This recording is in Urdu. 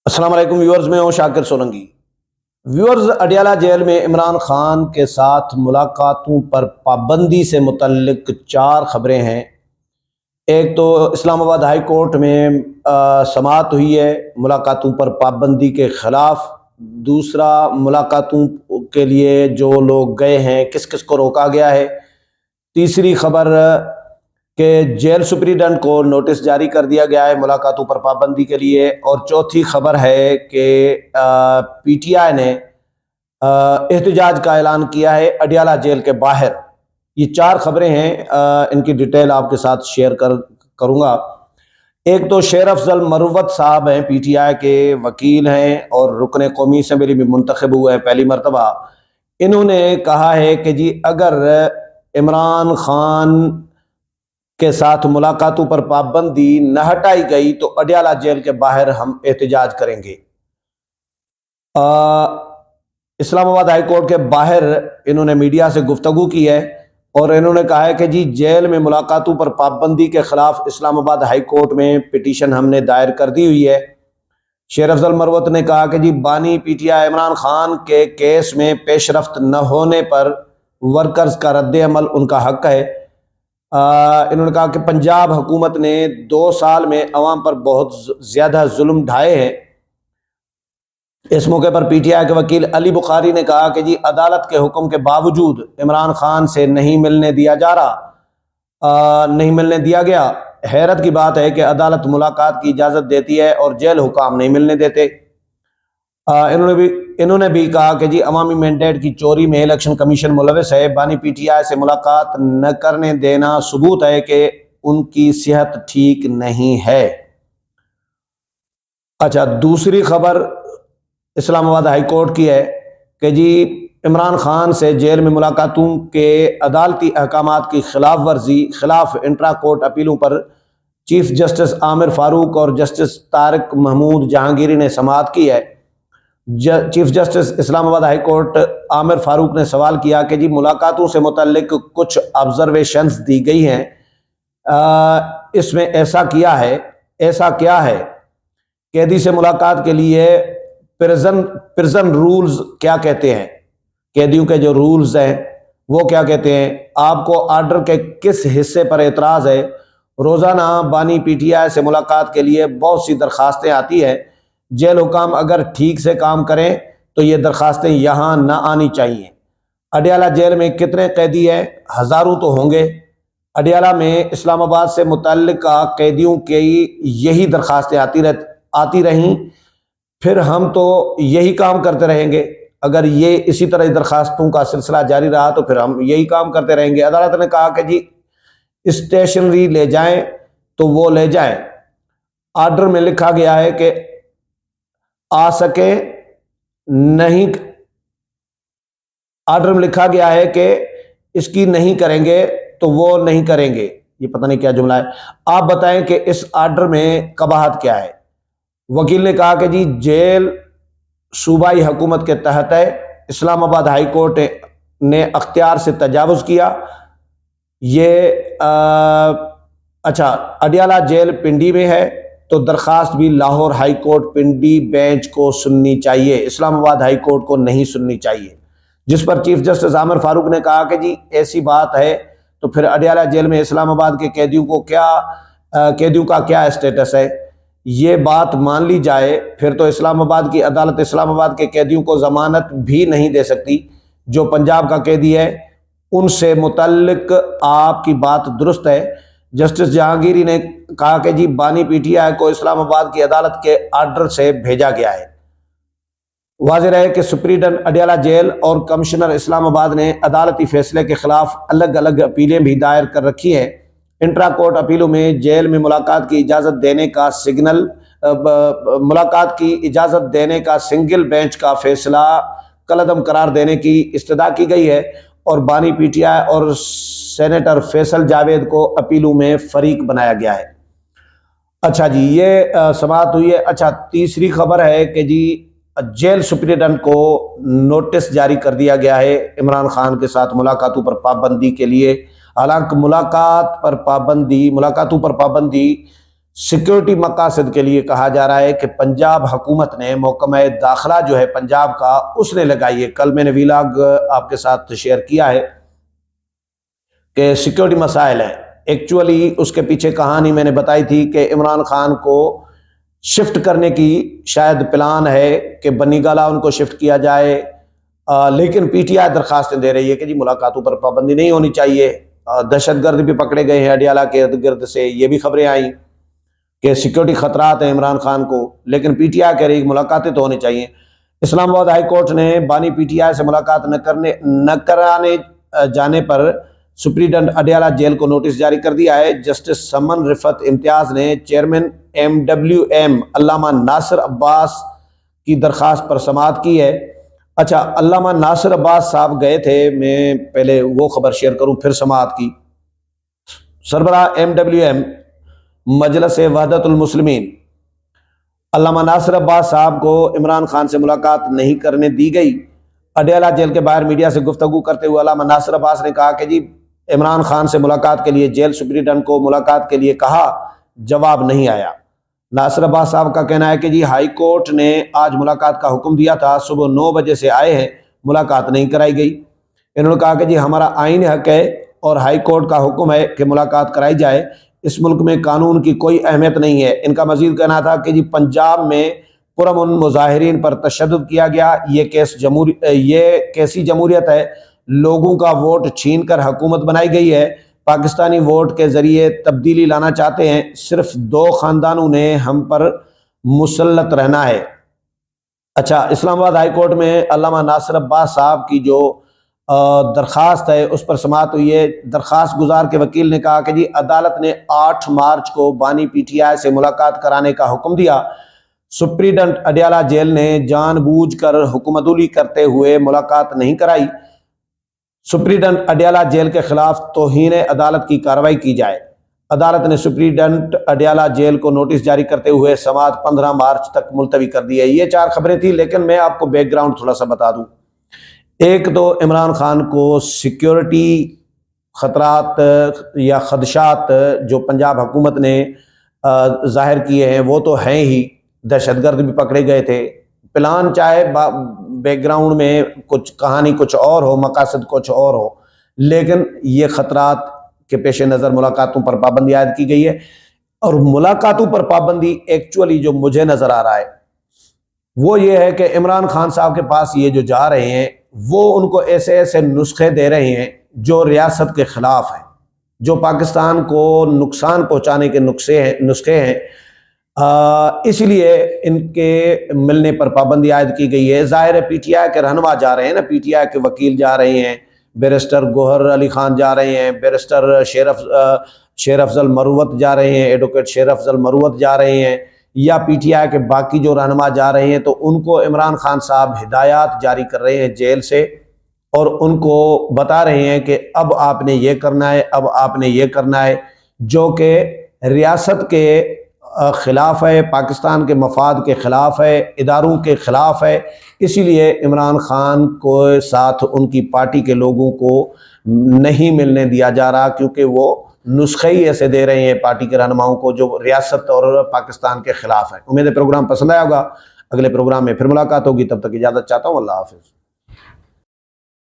السلام علیکم ویورز، میں ہوں شاکر سولنگی۔ ویورز، اڈیالہ جیل میں عمران خان کے ساتھ ملاقاتوں پر پابندی سے متعلق 4 خبریں ہیں۔ ایک تو اسلام آباد ہائی کورٹ میں سماعت ہوئی ہے ملاقاتوں پر پابندی کے خلاف۔ دوسرا، ملاقاتوں کے لیے جو لوگ گئے ہیں کس کس کو روکا گیا ہے۔ تیسری خبر کہ جیل سپریڈنٹ کو نوٹس جاری کر دیا گیا ہے ملاقاتوں پر پابندی کے لیے۔ اور چوتھی خبر ہے کہ پی ٹی آئی نے احتجاج کا اعلان کیا ہے اڈیالہ جیل کے باہر۔ یہ 4 خبریں ہیں، ان کی ڈیٹیل آپ کے ساتھ شیئر کروں گا۔ ایک تو شیر افضل مروت صاحب ہیں، پی ٹی آئی کے وکیل ہیں اور رکن قومی اسمبلی میں منتخب ہوئے ہیں پہلی مرتبہ۔ انہوں نے کہا ہے کہ جی اگر عمران خان کے ساتھ ملاقاتوں پر پابندی نہ ہٹائی گئی تو اڈیالہ جیل کے باہر ہم احتجاج کریں گے۔ اسلام آباد ہائی کورٹ کے باہر انہوں نے میڈیا سے گفتگو کی ہے اور انہوں نے کہا ہے کہ جی جیل میں ملاقاتوں پر پابندی کے خلاف اسلام آباد ہائی کورٹ میں پٹیشن ہم نے دائر کر دی ہوئی ہے۔ شیر افضل مروت نے کہا کہ جی بانی P T I Imran Khan کے کیس میں پیش رفت نہ ہونے پر ورکرز کا رد عمل ان کا حق ہے۔ انہوں نے کہا کہ پنجاب حکومت نے 2 سال میں عوام پر بہت زیادہ ظلم ڈھائے ہیں۔ اس موقع پر پی ٹی آئی کے وکیل علی بخاری نے کہا کہ جی عدالت کے حکم کے باوجود عمران خان سے نہیں ملنے دیا گیا۔ حیرت کی بات ہے کہ عدالت ملاقات کی اجازت دیتی ہے اور جیل حکام نہیں ملنے دیتے۔ انہوں نے بھی کہا کہ جی عوامی مینڈیٹ کی چوری میں الیکشن کمیشن ملوث ہے۔ بانی پی ٹی آئی سے ملاقات نہ کرنے دینا ثبوت ہے کہ ان کی صحت ٹھیک نہیں ہے۔ اچھا، دوسری خبر اسلام آباد ہائی کورٹ کی ہے کہ جی عمران خان سے جیل میں ملاقاتوں کے عدالتی احکامات کی خلاف ورزی خلاف انٹرا کورٹ اپیلوں پر چیف جسٹس عامر فاروق اور جسٹس طارق محمود جہانگیری نے سماعت کی ہے۔ چیف جسٹس اسلام آباد ہائی کورٹ عامر فاروق نے سوال کیا کہ جی ملاقاتوں سے متعلق کچھ آبزرویشنز دی گئی ہیں، اس میں ایسا کیا ہے؟ قیدی سے ملاقات کے لیے پرزن رولز کیا کہتے ہیں؟ قیدیوں کے جو رولز ہیں وہ کیا کہتے ہیں؟ آپ کو آرڈر کے کس حصے پر اعتراض ہے؟ روزانہ بانی پی ٹی آئی سے ملاقات کے لیے بہت سی درخواستیں آتی ہیں۔ جیل حکام اگر ٹھیک سے کام کریں تو یہ درخواستیں یہاں نہ آنی چاہیے۔ اڈیالہ جیل میں کتنے قیدی ہیں؟ ہزاروں تو ہوں گے۔ اڈیالہ میں اسلام آباد سے متعلقہ قیدیوں کی یہی درخواستیں آتی رہیں، پھر ہم تو یہی کام کرتے رہیں گے۔ اگر یہ اسی طرح درخواستوں کا سلسلہ جاری رہا تو پھر ہم یہی کام کرتے رہیں گے۔ عدالت نے کہا کہ جی اسٹیشنری لے جائیں تو وہ لے جائیں۔ آرڈر میں لکھا گیا ہے کہ آ سکے نہیں، آرڈر میں لکھا گیا ہے کہ اس کی نہیں کریں گے تو وہ نہیں کریں گے۔ یہ پتہ نہیں کیا جملہ ہے۔ آپ بتائیں کہ اس آرڈر میں قباحت کیا ہے؟ وکیل نے کہا کہ جی جیل صوبائی حکومت کے تحت ہے، اسلام آباد ہائی کورٹ نے اختیار سے تجاوز کیا۔ یہ اچھا، اڈیالہ جیل پنڈی میں ہے تو درخواست بھی Lahore high court Pindi bench کو سننی چاہیے، اسلام آباد ہائی کورٹ کو نہیں سننی چاہیے۔ جس پر چیف جسٹس عامر فاروق نے کہا کہ جی ایسی بات ہے تو پھر اڈیالہ جیل میں اسلام آباد کے قیدیوں کا کیا اسٹیٹس ہے؟ یہ بات مان لی جائے پھر تو اسلام آباد کی عدالت اسلام آباد کے قیدیوں کو ضمانت بھی نہیں دے سکتی۔ جو پنجاب کا قیدی ہے ان سے متعلق آپ کی بات درست ہے۔ جسٹس جہانگیری نے کہا کہ جی بانی پی ٹی آئی کو اسلام آباد کی عدالت کے آرڈر سے بھیجا گیا ہے۔ واضح رہے کہ سپریڈنٹ اڈیالہ جیل اور کمشنر اسلام آباد نے عدالتی فیصلے کے خلاف الگ الگ اپیلیں بھی دائر کر رکھی ہیں۔ انٹرا کورٹ اپیلوں میں جیل میں ملاقات کی اجازت دینے کا سنگل بینچ کا فیصلہ کالعدم قرار دینے کی استدعا کی گئی ہے اور بانی پی ٹی آئی اور سینیٹر فیصل جاوید کو اپیلوں میں فریق بنایا گیا ہے۔ اچھا جی، یہ سماعت ہوئی ہے۔ اچھا، تیسری خبر ہے کہ جی جیل سپریڈنٹ کو نوٹس جاری کر دیا گیا ہے عمران خان کے ساتھ ملاقاتوں پر پابندی کے لیے۔ حالانکہ ملاقاتوں پر پابندی سیکیورٹی مقاصد کے لیے کہا جا رہا ہے کہ پنجاب حکومت نے محکمہ داخلہ جو ہے پنجاب کا اس نے لگائی ہے. کل میں نے ویلاگ آپ کے ساتھ شیئر کیا ہے کہ سیکیورٹی مسائل ہیں. ایکچولی اس کے پیچھے کہانی میں نے بتائی تھی کہ عمران خان کو شفٹ کرنے کی شاید پلان ہے کہ بنی گالہ ان کو شفٹ کیا جائے، لیکن پی ٹی آئی درخواستیں دے رہی ہے کہ جی ملاقاتوں پر پابندی نہیں ہونی چاہیے. دہشت گرد بھی پکڑے گئے ہیں اڈیالہ کے ارد گرد سے، یہ بھی خبریں آئیں کہ سیکیورٹی خطرات ہیں عمران خان کو، لیکن پی ٹی آئی کہہ رہی ملاقاتیں تو ہونی چاہیے. اسلام آباد ہائی کورٹ نے بانی پی ٹی آئی سے ملاقات نہ کرانے جانے پر سپرنٹینڈنٹ اڈیالہ جیل کو نوٹس جاری کر دیا ہے. جسٹس سمن رفعت امتیاز نے چیئرمین MWM علامہ ناصر عباس کی درخواست پر سماعت کی ہے. اچھا، علامہ ناصر عباس صاحب گئے تھے، میں پہلے وہ خبر شیئر کروں پھر سماعت کی. سربراہ MWM مجلس وحدت المسلمین علامہ ناصر عباس صاحب کو عمران خان سے ملاقات نہیں کرنے دی گئی. اڈیالہ جیل کے باہر میڈیا سے گفتگو کرتے ہوئے علامہ ناصر عباس نے کہا کہ جی عمران خان سے ملاقات کے لیے جیل سپرنٹینڈنٹ کو ملاقات کے لیے کہا، جواب نہیں آیا. ناصر عباس صاحب کا کہنا ہے کہ جی ہائی کورٹ نے آج ملاقات کا حکم دیا تھا، صبح 9 بجے سے آئے ہیں، ملاقات نہیں کرائی گئی. انہوں نے کہا کہ جی ہمارا آئین حق ہے اور ہائی کورٹ کا حکم ہے کہ ملاقات کرائی جائے، اس ملک میں قانون کی کوئی اہمیت نہیں ہے. ان کا مزید کہنا تھا کہ جی پنجاب میں پرامن مظاہرین پر تشدد کیا گیا، یہ کیسی جمہوریت ہے؟ لوگوں کا ووٹ چھین کر حکومت بنائی گئی ہے، پاکستانی ووٹ کے ذریعے تبدیلی لانا چاہتے ہیں، صرف 2 خاندانوں نے ہم پر مسلط رہنا ہے. اچھا، اسلام آباد ہائی کورٹ میں علامہ ناصر عباس صاحب کی جو درخواست ہے اس پر سماعت ہوئی ہے. درخواست گزار کے وکیل نے کہا کہ جی عدالت نے 8 مارچ کو بانی پی ٹی آئی سے ملاقات کرانے کا حکم دیا. سپرنٹینڈنٹ اڈیالہ جیل نے جان بوجھ کر حکومتولی کرتے ہوئے ملاقات نہیں کرائی. سپرنٹینڈنٹ اڈیالہ جیل کے خلاف توہین عدالت کی کارروائی کی جائے. عدالت نے سپرنٹینڈنٹ اڈیالہ جیل کو نوٹس جاری کرتے ہوئے سماعت 15 مارچ تک ملتوی کر دی ہے. یہ 4 خبریں تھیں، لیکن میں آپ کو بیک گراؤنڈ تھوڑا سا بتا دوں. ایک تو عمران خان کو سیکیورٹی خطرات یا خدشات جو پنجاب حکومت نے ظاہر کیے ہیں وہ تو ہیں ہی، دہشت گرد بھی پکڑے گئے تھے. پلان چاہے بیک گراؤنڈ میں کچھ کہانی کچھ اور ہو، مقاصد کچھ اور ہو، لیکن یہ خطرات کے پیش نظر ملاقاتوں پر پابندی عائد کی گئی ہے. اور ملاقاتوں پر پابندی ایکچولی جو مجھے نظر آ رہا ہے وہ یہ ہے کہ عمران خان صاحب کے پاس یہ جو جا رہے ہیں وہ ان کو ایسے ایسے نسخے دے رہے ہیں جو ریاست کے خلاف ہیں، جو پاکستان کو نقصان پہنچانے کے نسخے ہیں. اس لیے ان کے ملنے پر پابندی عائد کی گئی ہے. ظاہر ہے پی ٹی آئی کے رہنما جا رہے ہیں نا، پی ٹی آئی کے وکیل جا رہے ہیں، بیرسٹر گوہر علی خان جا رہے ہیں، بیرسٹر شیر افضل مروت جا رہے ہیں، ایڈوکیٹ شیر افضل مروت جا رہے ہیں، یا پی ٹی آئی کے باقی جو رہنما جا رہے ہیں، تو ان کو عمران خان صاحب ہدایات جاری کر رہے ہیں جیل سے، اور ان کو بتا رہے ہیں کہ اب آپ نے یہ کرنا ہے، اب آپ نے یہ کرنا ہے، جو کہ ریاست کے خلاف ہے، پاکستان کے مفاد کے خلاف ہے، اداروں کے خلاف ہے. اسی لیے عمران خان کو ساتھ ان کی پارٹی کے لوگوں کو نہیں ملنے دیا جا رہا، کیونکہ وہ نسخے ہی ایسے دے رہے ہیں پارٹی کے رہنماؤں کو جو ریاست اور پاکستان کے خلاف ہے. امید ہے پروگرام پسند آیا ہوگا. اگلے پروگرام میں پھر ملاقات ہوگی، تب تک اجازت چاہتا ہوں. اللہ حافظ.